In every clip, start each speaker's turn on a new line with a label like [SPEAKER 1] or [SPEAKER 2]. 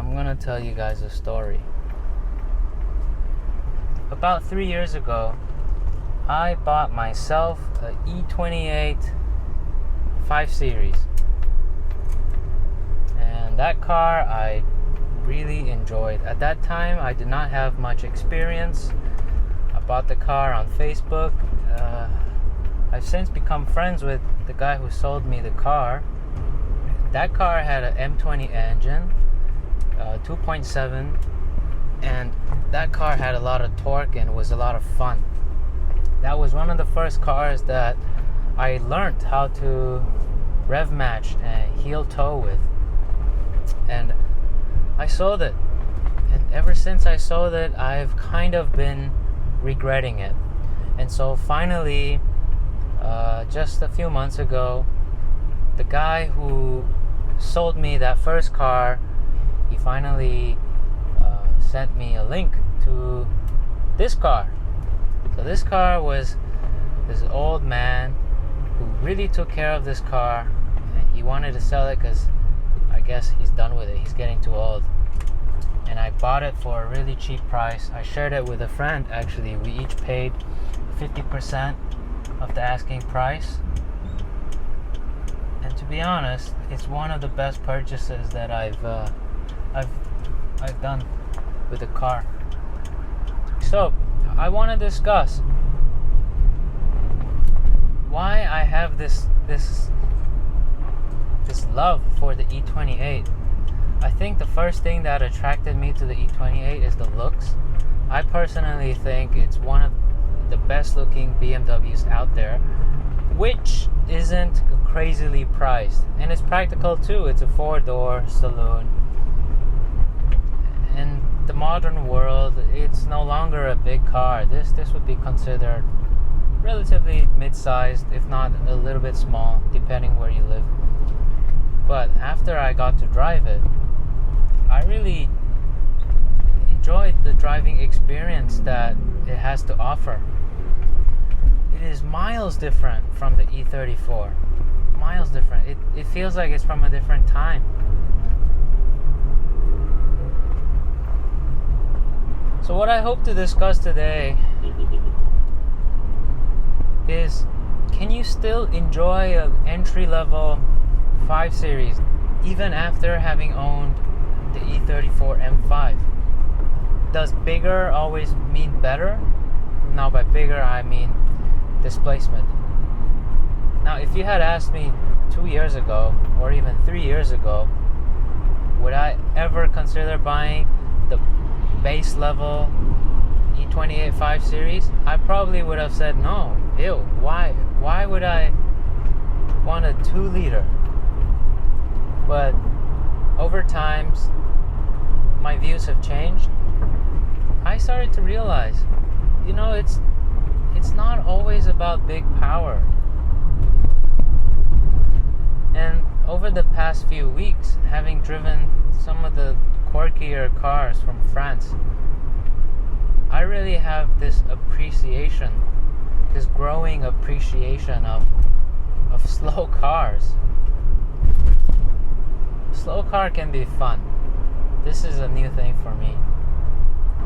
[SPEAKER 1] I'm gonna tell you guys a story. About 3 years ago, I bought myself a E28 5 Series. And that car I really enjoyed. At that time, I did not have much experience. I bought the car on Facebook. I've since become friends with the guy who sold me the car. That car had an M20 engine, 2.7, and that car had a lot of torque and was a lot of fun. That was one of the first cars that I learned how to rev match and heel toe with. And I sold it. And ever since I sold it, I've kind of been regretting it. And so finally, just a few months ago, the guy who sold me that first car, he finally sent me a link to this car. So this car was this old man who really took care of this car, and he wanted to sell it because I guess he's done with it. He's getting too old. And I bought it for a really cheap price. I shared it with a friend, actually. We each paid 50% of the asking price. And to be honest, it's one of the best purchases that I've done with a car. So I want to discuss why I have this love for the E28. I think the first thing that attracted me to the E28 is the looks. I personally think it's one of the best looking BMWs out there, which isn't crazily priced, and it's practical too. It's a 4-door saloon. In the modern world, it's no longer a big car. This would be considered relatively mid-sized, if not a little bit small, depending where you live. But after I got to drive it, I really enjoyed the driving experience that it has to offer. It is miles different from the E34. Miles different. It feels like it's from a different time. So what I hope to discuss today is, can you still enjoy an entry-level 5 Series even after having owned the E34 M5? Does bigger always mean better? Now by bigger I mean displacement. Now if you had asked me 2 years ago or even 3 years ago, would I ever consider buying the base level E28 5 Series, I probably would have said no. Ew, why would I want a 2-liter? But over time, my views have changed. I started to realize, it's not always about big power. And over the past few weeks, having driven some of the quirkier cars from France, I really have this appreciation, this growing appreciation of slow cars. Slow car can be fun. This is a new thing for me.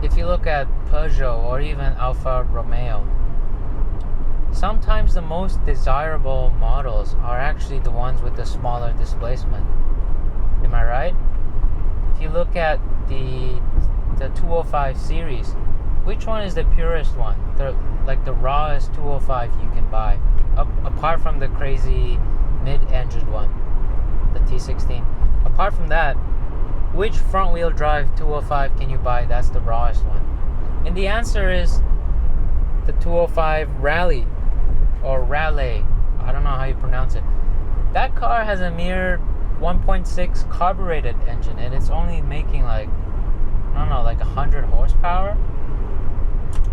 [SPEAKER 1] If you look at Peugeot or even Alfa Romeo, sometimes the most desirable models are actually the ones with the smaller displacement. Am I right? If you look at the 205 series, which one is the purest one? The rawest 205 you can buy, apart from the crazy mid-engined one, the T16. Apart from that, which front-wheel drive 205 can you buy that's the rawest one? And the answer is the 205 Rally, or Raleigh. I don't know how you pronounce it. That car has a mere 1.6 carbureted engine, and it's only making like 100 horsepower.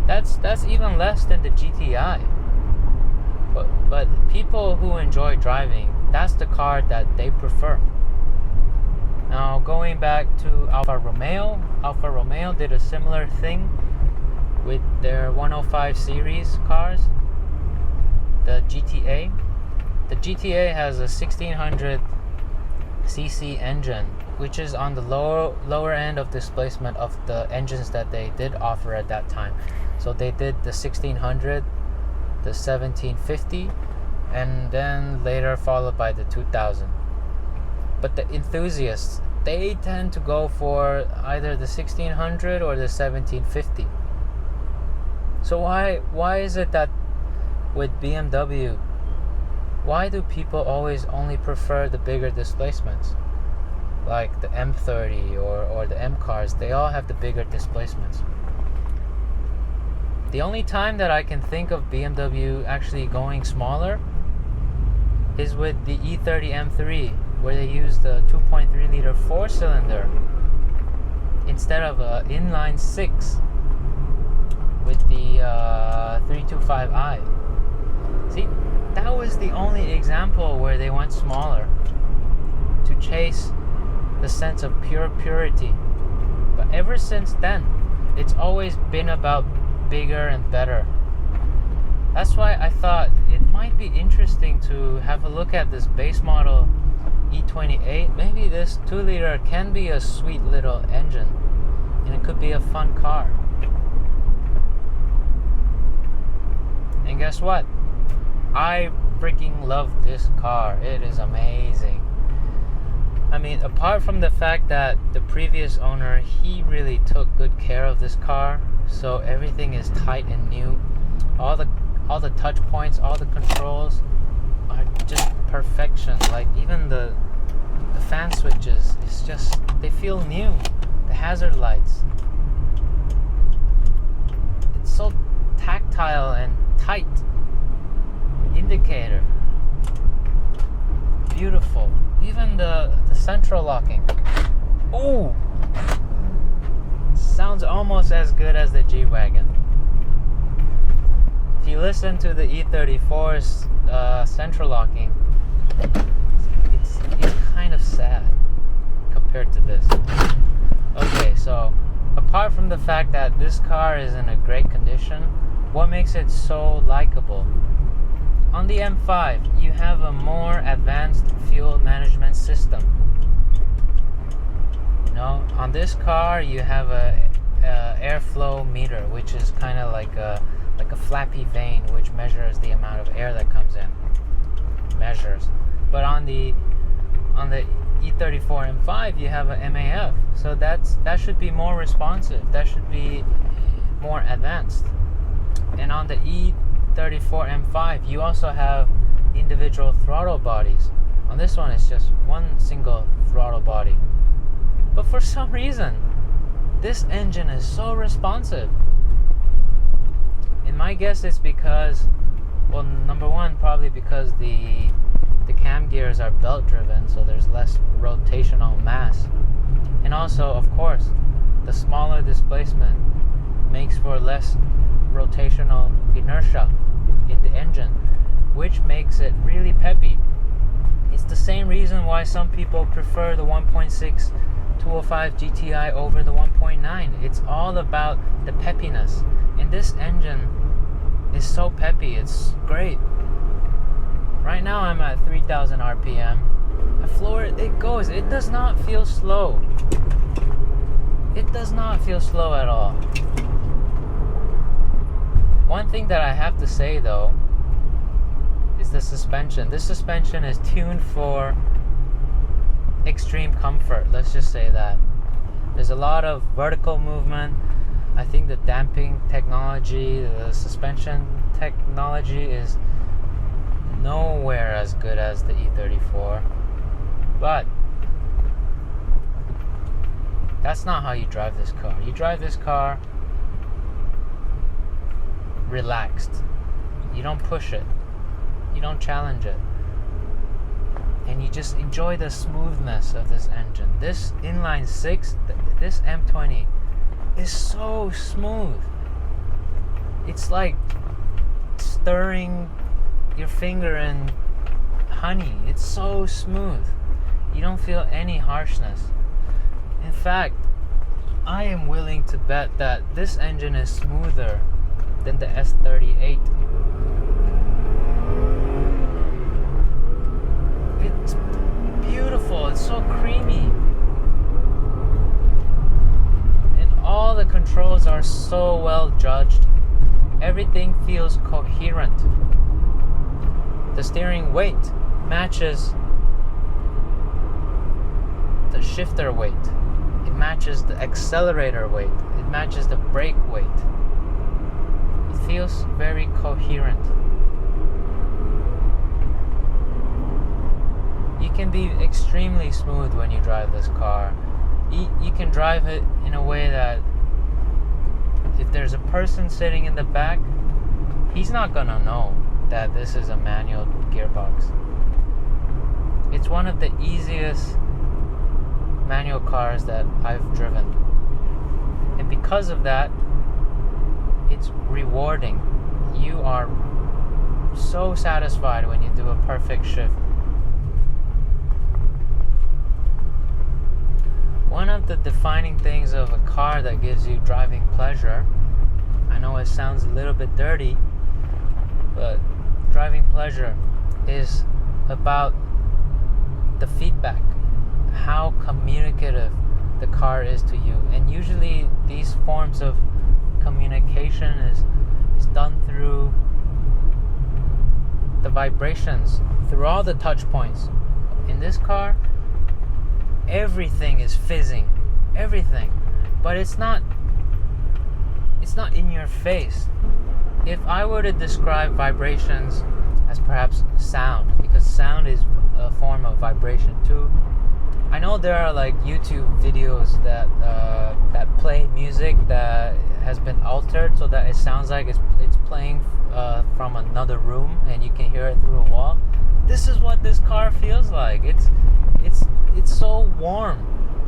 [SPEAKER 1] That's even less than the GTI. But people who enjoy driving, that's the car that they prefer. Now going back to Alfa Romeo did a similar thing with their 105 series cars, the GTA. The GTA has a 1600 cc engine, which is on the lower end of displacement of the engines that they did offer at that time. So they did the 1600, the 1750, and then later followed by the 2000. But the enthusiasts, they tend to go for either the 1600 or the 1750. So why is it that with BMW, why do people always only prefer the bigger displacements? Like the M30 or the M cars, they all have the bigger displacements. The only time that I can think of BMW actually going smaller is with the E30 M3, where they use the 2.3 liter 4-cylinder instead of an inline 6 with the 325i. See, that was the only example where they went smaller to chase the sense of purity. But ever since then, it's always been about bigger and better. That's why I thought it might be interesting to have a look at this base model E28. Maybe this 2-liter can be a sweet little engine, and it could be a fun car. And guess what? I freaking love this car. It is amazing. I mean, apart from the fact that the previous owner, he really took good care of this car, so everything is tight and new. All the touch points, all the controls are just perfection. Like even the fan switches, it's just, they feel new. The hazard lights, it's so tactile and tight. Indicator, beautiful. Even the central locking, ooh, sounds almost as good as the G-Wagon. If you listen to the E34's central locking, it's kind of sad compared to this. Okay, so apart from the fact that this car is in a great condition, what makes it so likable? On the M5, you have a more advanced fuel management system. You know, on this car, you have a airflow meter, which is kind of like a flappy vane, which measures the amount of air that comes in. Measures. But on the E34 M5, you have a MAF, so that should be more responsive. That should be more advanced. And on the E34 M5, you also have individual throttle bodies. On this one, it's just one single throttle body. But for some reason, this engine is so responsive. And my guess is because, well, number one, probably because the cam gears are belt driven, so there's less rotational mass. And also, of course, the smaller displacement makes for less rotational inertia in the engine, which makes it really peppy. It's the same reason why some people prefer the 1.6 205 GTI over the 1.9. It's all about the peppiness, and this engine is so peppy. It's great. Right now I'm at 3,000 RPM. I floor it, it goes. It does not feel slow. It does not feel slow at all. One thing that I have to say though is the suspension. This suspension is tuned for extreme comfort. Let's just say that. There's a lot of vertical movement. I think the damping technology, the suspension technology is nowhere as good as the E34. But that's not how you drive this car. You drive this car relaxed. You don't push it. You don't challenge it. And you just enjoy the smoothness of this engine. This inline 6, this M20 is so smooth. It's like stirring your finger in honey. It's so smooth. You don't feel any harshness. In fact, I am willing to bet that this engine is smoother than the S38. It's beautiful. It's so creamy. controls are so well judged. Everything feels coherent. The steering weight matches the shifter weight. It matches the accelerator weight. It matches the brake weight. It feels very coherent. You can be extremely smooth when you drive this car. You can drive it in a way that if there's a person sitting in the back, he's not gonna know that this is a manual gearbox. It's one of the easiest manual cars that I've driven. And because of that, it's rewarding. You are so satisfied when you do a perfect shift. One of the defining things of a car that gives you driving pleasure, I know it sounds a little bit dirty, but driving pleasure is about the feedback, how communicative the car is to you. And usually these forms of communication is done through the vibrations, through all the touch points. In this car, everything is fizzing, everything, but it's not in your face. If I were to describe vibrations as perhaps sound, because sound is a form of vibration too. I know there are like YouTube videos that play music that has been altered so that it sounds like it's playing from another room and you can hear it through a wall. This is what this car feels like. It's so warm.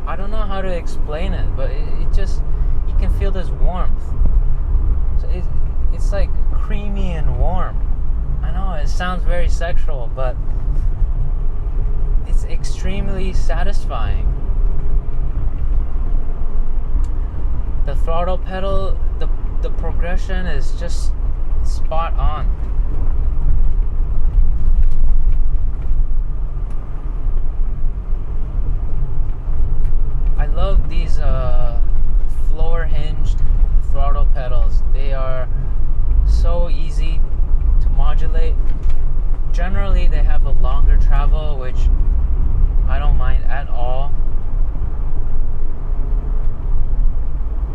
[SPEAKER 1] I don't know how to explain it, but it just, you can feel this warmth. So it's like creamy and warm. I know it sounds very sexual, but it's extremely satisfying. The throttle pedal, the progression is just spot on. I love these floor hinged throttle pedals. They are so easy to modulate. Generally they have a longer travel, which I don't mind at all.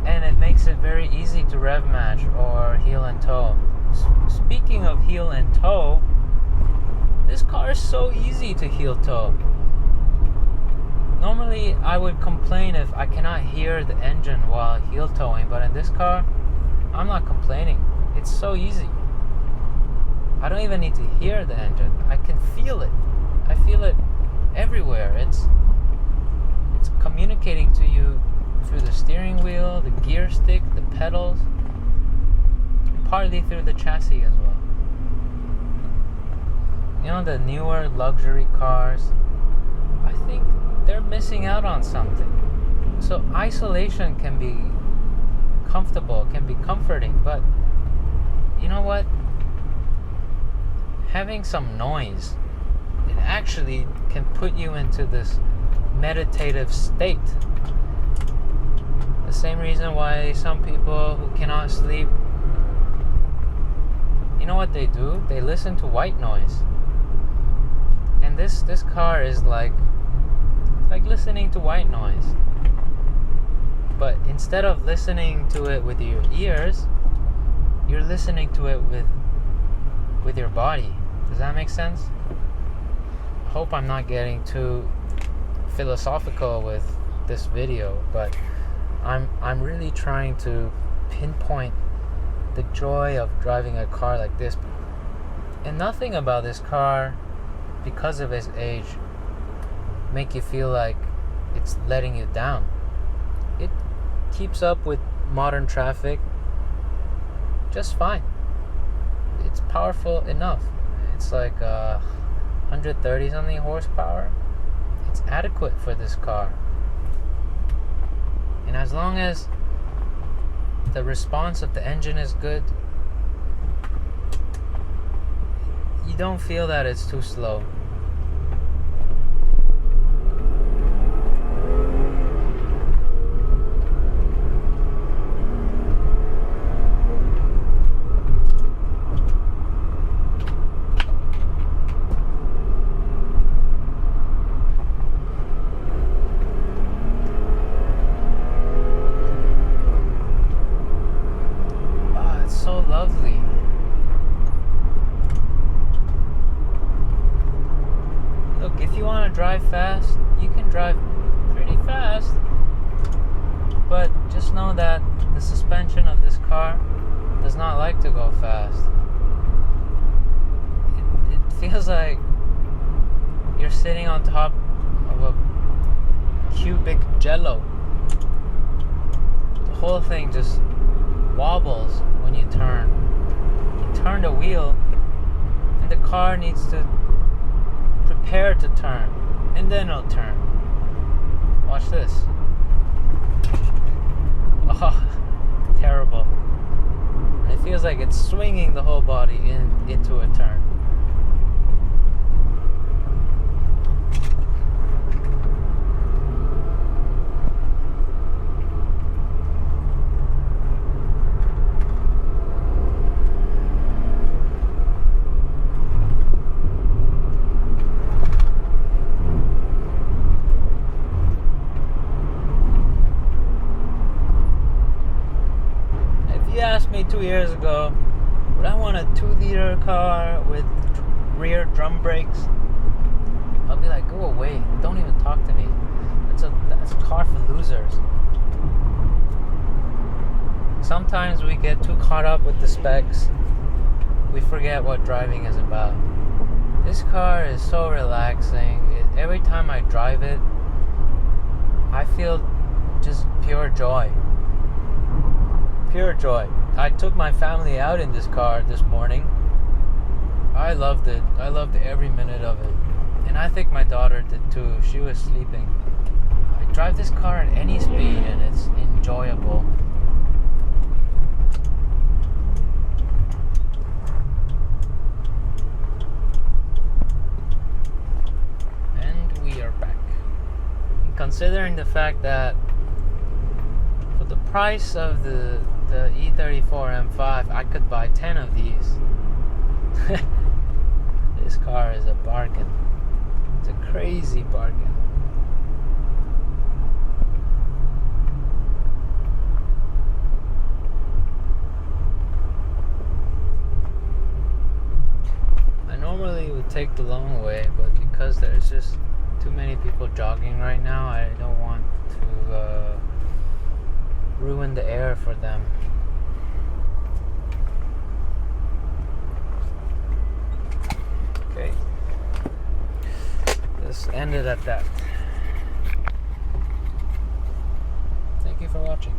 [SPEAKER 1] And it makes it very easy to rev match or heel and toe. Speaking of heel and toe, this car is so easy to heel toe. Normally I would complain if I cannot hear the engine while heel towing, but in this car, I'm not complaining. It's so easy. I don't even need to hear the engine. I can feel it. I feel it everywhere. It's communicating to you through the steering wheel, the gear stick, the pedals, and partly through the chassis as well. You know, the newer luxury cars, I think they're missing out on something. So isolation can be comfortable, can be comforting, but you know what? Having some noise, it actually can put you into this meditative state. The same reason why some people who cannot sleep, you know what they do? They listen to white noise. And this car is like listening to white noise. But instead of listening to it with your ears, you're listening to it with your body. Does that make sense? I hope I'm not getting too philosophical with this video, but I'm really trying to pinpoint the joy of driving a car like this. And nothing about this car, because of its age, make you feel like it's letting you down. It keeps up with modern traffic just fine. It's powerful enough. It's like 130 something horsepower. It's adequate for this car. And as long as the response of the engine is good, you don't feel that it's too slow. to go fast. It feels like you're sitting on top of a cubic jello. The whole thing just wobbles when you turn. You turn the wheel and the car needs to prepare to turn, and then it'll turn. Watch this. Oh, terrible. It feels like it's swinging the whole body into a turn. If you asked me 2 years ago, would I want a 2-liter car with rear drum brakes? I'll be like, go away. Don't even talk to me. That's a car for losers. Sometimes we get too caught up with the specs. We forget what driving is about. This car is so relaxing. Every time I drive it, I feel just pure joy. Pure joy. I took my family out in this car this morning. I loved it. I loved every minute of it. And I think my daughter did too. She was sleeping. I drive this car at any speed and it's enjoyable. And we are back. And considering the fact that for the price of the E34 M5, I could buy 10 of these. This car is a bargain. It's a crazy bargain. I normally would take the long way, but because there's just too many people jogging right now, I don't want to ruin the air for them. Okay, this ended at that. Thank you for watching.